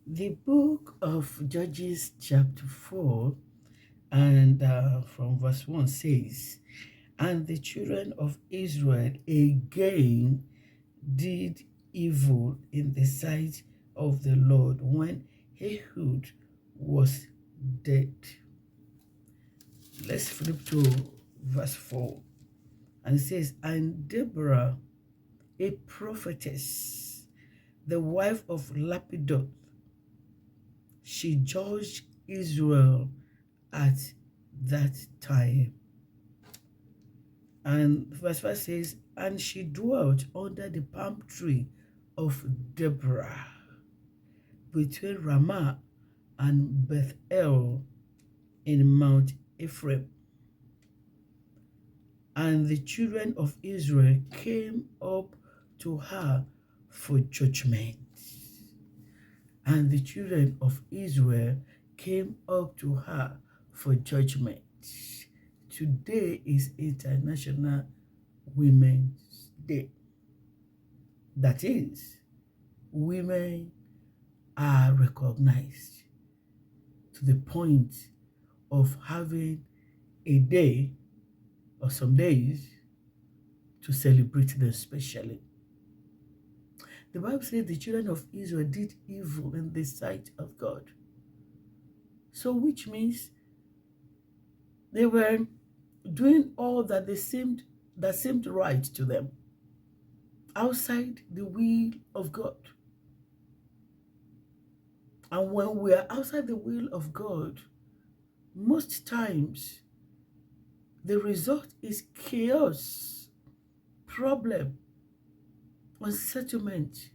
The book of Judges, chapter 4, and from verse 1 says, "And the children of Israel again did evil in the sight of the Lord when Ehud was dead." Let's flip to verse 4. And it says, "And Deborah, a prophetess, the wife of Lapidoth, she judged Israel at that time." And verse 5 says, "And she dwelt under the palm tree of Deborah between Ramah and Bethel in Mount Ephraim. And the children of Israel came up to her for judgment." And the children of Israel came up to her for judgment. Today is International Women's Day. That is, women are recognized to the point of having a day or some days to celebrate them specially. The Bible says the children of Israel did evil in the sight of God. So which means they were doing all that seemed right to them, outside the will of God. And when we are outside the will of God, most times the result is chaos, problem, unsettlement,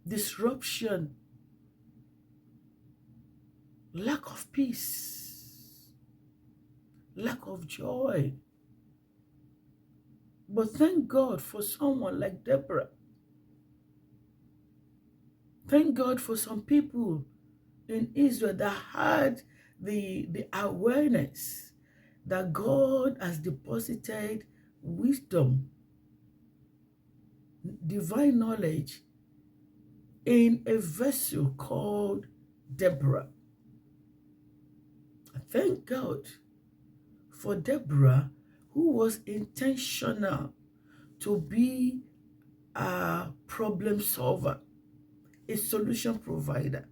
disruption, lack of peace, lack of joy. But thank God for someone like Deborah. Thank God for some people in Israel that had the awareness that God has deposited wisdom, divine knowledge in a vessel called Deborah. Thank God for Deborah, who was intentional to be a problem solver, a solution provider,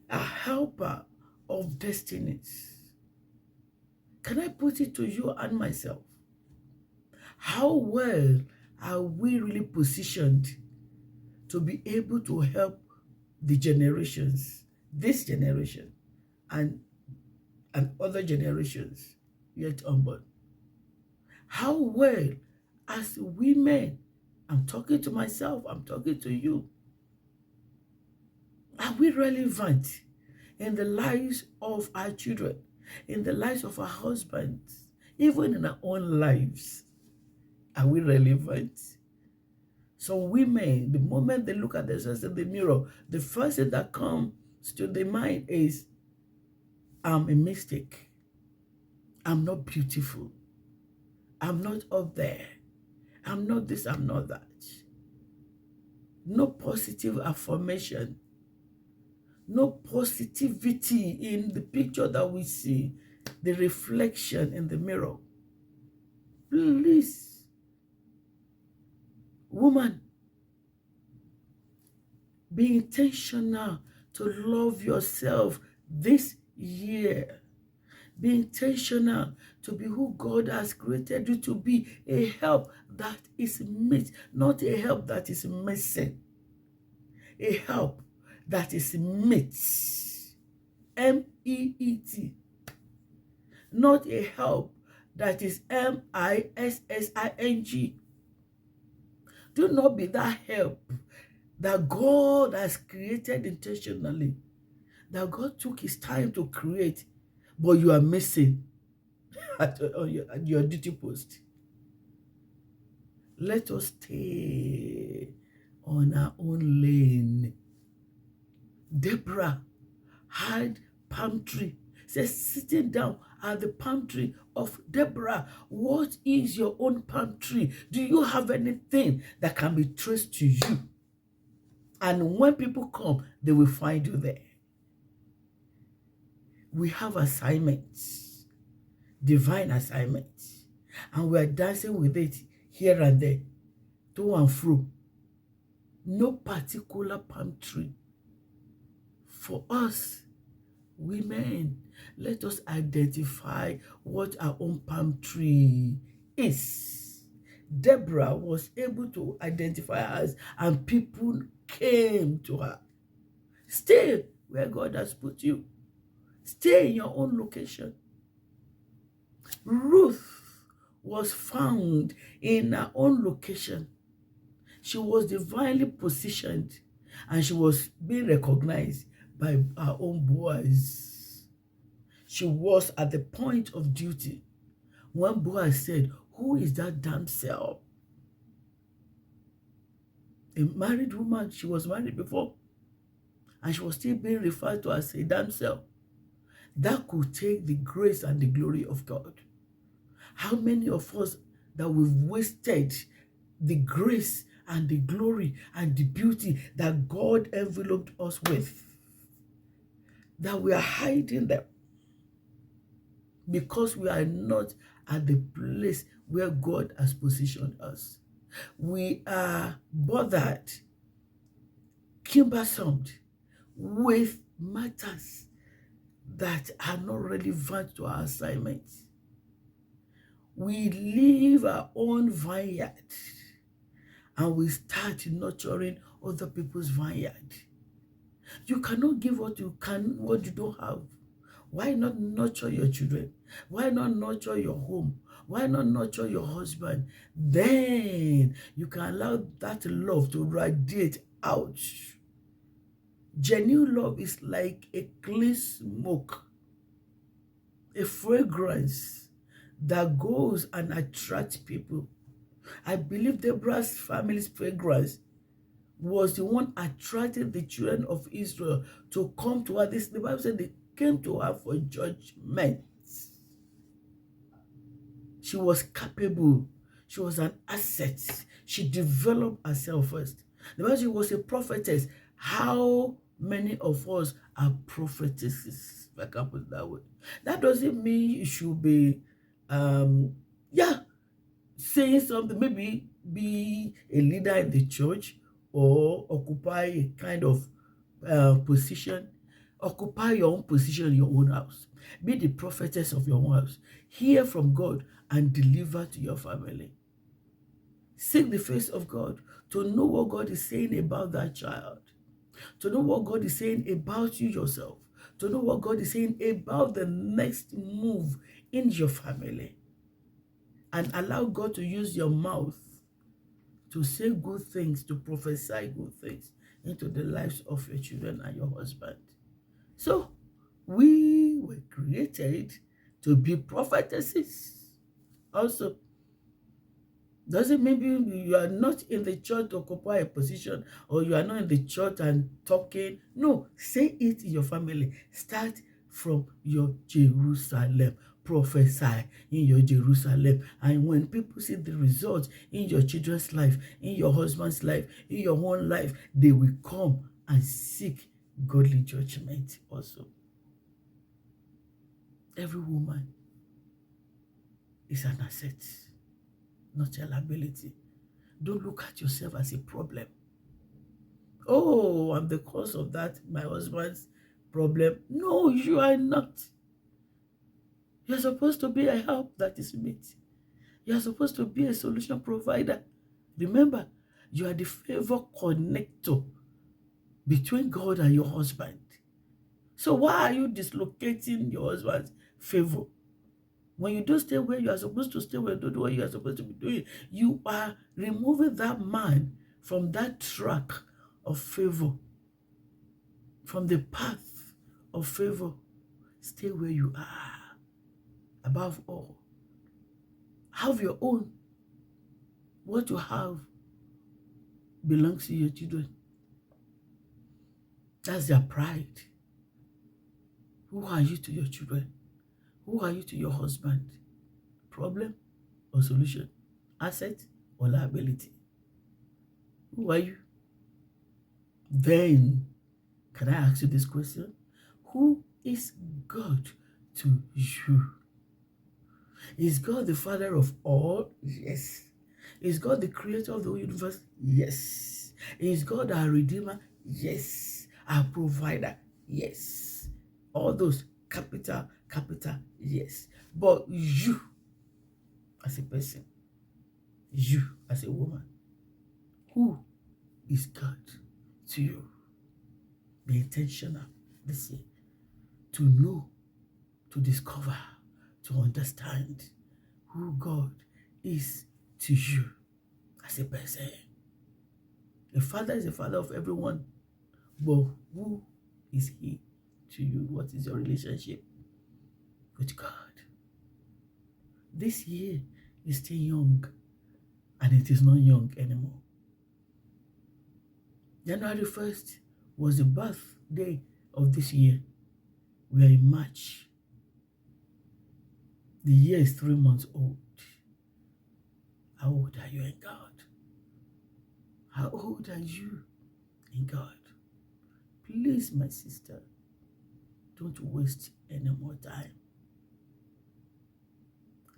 a helper of destinies. Can I put it to you and myself? How well are we really positioned to be able to help the generations, this generation, and other generations yet unborn? How well, as women, I'm talking to myself, I'm talking to you, are we relevant in the lives of our children, in the lives of our husbands, even in our own lives? Are we relevant? Some women, the moment they look at themselves in the mirror, the first thing that comes to their mind is, I'm a mistake. I'm not beautiful. I'm not up there. I'm not this, I'm not that. No positive affirmation. No positivity in the picture that we see, the reflection in the mirror. Please, woman, be intentional to love yourself this year. Be intentional to be who God has created you to be, a help that is met, not a help that is missing. A help that is met. M-E-E-T. Not a help that is M-I-S-S-I-N-G. Do not be that help that God has created intentionally, that God took his time to create, but you are missing at your duty post. Let us stay on our own lane. Deborah had palm tree. Says, sitting down at the palm tree of Deborah. What is your own palm tree? Do you have anything that can be traced to you? And when people come, they will find you there. We have assignments, divine assignments, and we are dancing with it here and there, to and fro. No particular palm tree. For us, women, let us identify what our own palm tree is. Deborah was able to identify us, and people came to her. Stay where God has put you. Stay in your own location. Ruth was found in her own location. She was divinely positioned, and she was being recognized by her own Boaz. She was at the point of duty when Boaz said, "Who is that damsel?" A married woman, she was married before, and she was still being referred to as a damsel. That could take the grace and the glory of God. How many of us that we've wasted the grace and the glory and the beauty that God enveloped us with, that we are hiding them because we are not at the place where God has positioned us. We are bothered, cumbersome with matters that are not relevant to our assignments. We leave our own vineyard and we start nurturing other people's vineyard. You cannot give what you don't have. Why not nurture your children? Why not nurture your home? Why not nurture your husband? Then you can allow that love to radiate out. Genuine love is like a clean smoke, a fragrance that goes and attracts people. I believe Deborah's family's fragrance was the one attracting the children of Israel to come to her. The Bible said they came to her for judgment. She was capable. She was an asset. She developed herself first. The Bible said she was a prophetess. How many of us are prophetesses? If I can put it that way. That doesn't mean you should be, saying something, maybe be a leader in the church or occupy a kind of position. Occupy your own position in your own house. Be the prophetess of your own house. Hear from God and deliver to your family. Seek the face of God to know what God is saying about that child, to know what God is saying about you yourself, to know what God is saying about the next move in your family. And allow God to use your mouth to say good things, to prophesy good things into the lives of your children and your husband. So, we were created to be prophetesses. Also, doesn't mean you are not in the church to occupy a position, or you are not in the church and talking. No, say it in your family. Start from your Jerusalem. Prophesy in your Jerusalem. And when people see the results in your children's life, in your husband's life, in your own life, they will come and seek godly judgment also. Every woman is an asset, not a liability. Don't look at yourself as a problem. Oh, I'm the cause of that, my husband's problem. No, you are not. You're supposed to be a help that is met. You're supposed to be a solution provider. Remember, you are the favor connector between God and your husband. So why are you dislocating your husband's favor? When you don't stay where you are supposed to stay, when you don't do what you are supposed to be doing, you are removing that man from that track of favor, from the path of favor. Stay where you are. Above all, have your own. What you have belongs to your children. That's their pride. Who are you to your children? Who are you to your husband? Problem or solution? Asset or liability? Who are you? Then, can I ask you this question? Who is God to you? Is God the Father of all? Yes. Is God the creator of the whole universe? Yes. Is God our Redeemer? Yes. Our provider? Yes. All those capital, capital, yes. But you as a person, you as a woman, who is God to you? Be intentional this year to know, to discover, to understand who God is to you as a person. A father is a father of everyone, but who is he to you? What is your relationship with God? This year is still young, and it is not young anymore. January 1st was the birthday of this year. We are in March. The year is 3 months old. How old are you in God? How old are you in God? Please, my sister, don't waste any more time.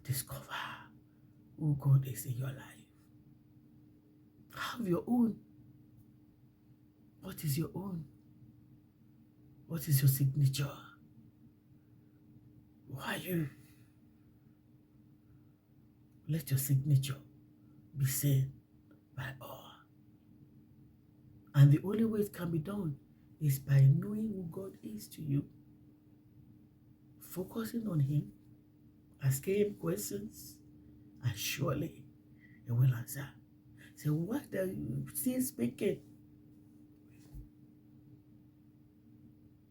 Discover who God is in your life. Have your own. What is your own? What is your signature? Who are you? Let your signature be seen by all. And the only way it can be done is by knowing who God is to you, focusing on Him, asking Him questions, and surely He will answer. So what are you still speaking?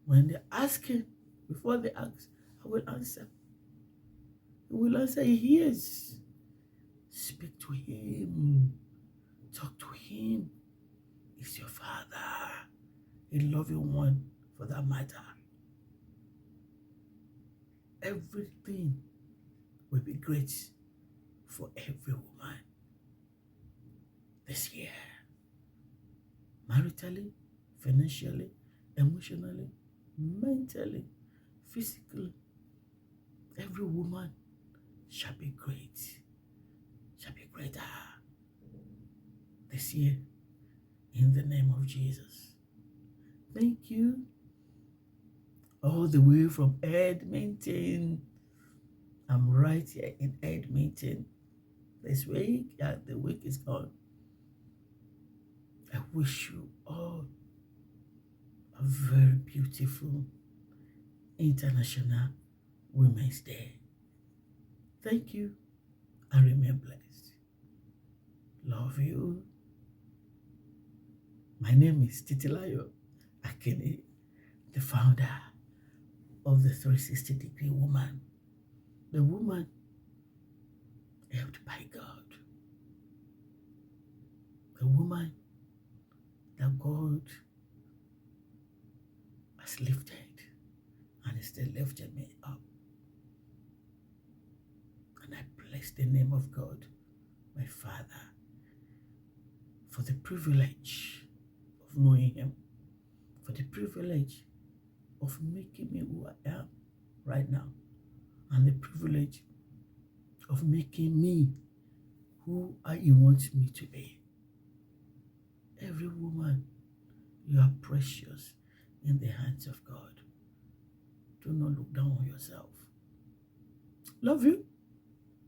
When they ask Him, before they ask, I will answer. He will answer, He hears. Speak to Him. Talk to Him. He's your Father, a loving one for that matter. Everything will be great for every woman this year. Maritally, financially, emotionally, mentally, physically, every woman shall be great, shall be greater this year in the name of Jesus. Thank you. All the way from Edmonton. I'm right here in Edmonton this week. Yeah, the week is gone. I wish you all a very beautiful International Women's Day. Thank you and remain blessed. Love you. My name is Titilayo Akene, the founder of the 360-degree woman, the woman helped by God, the woman that God has lifted and is still lifting me up. And I bless the name of God, my Father, for the privilege of knowing Him, for the privilege of making me who I am right now, and the privilege of making me who He wants me to be. Every woman, you are precious in the hands of God. Do not look down on yourself. Love you.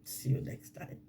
See you next time.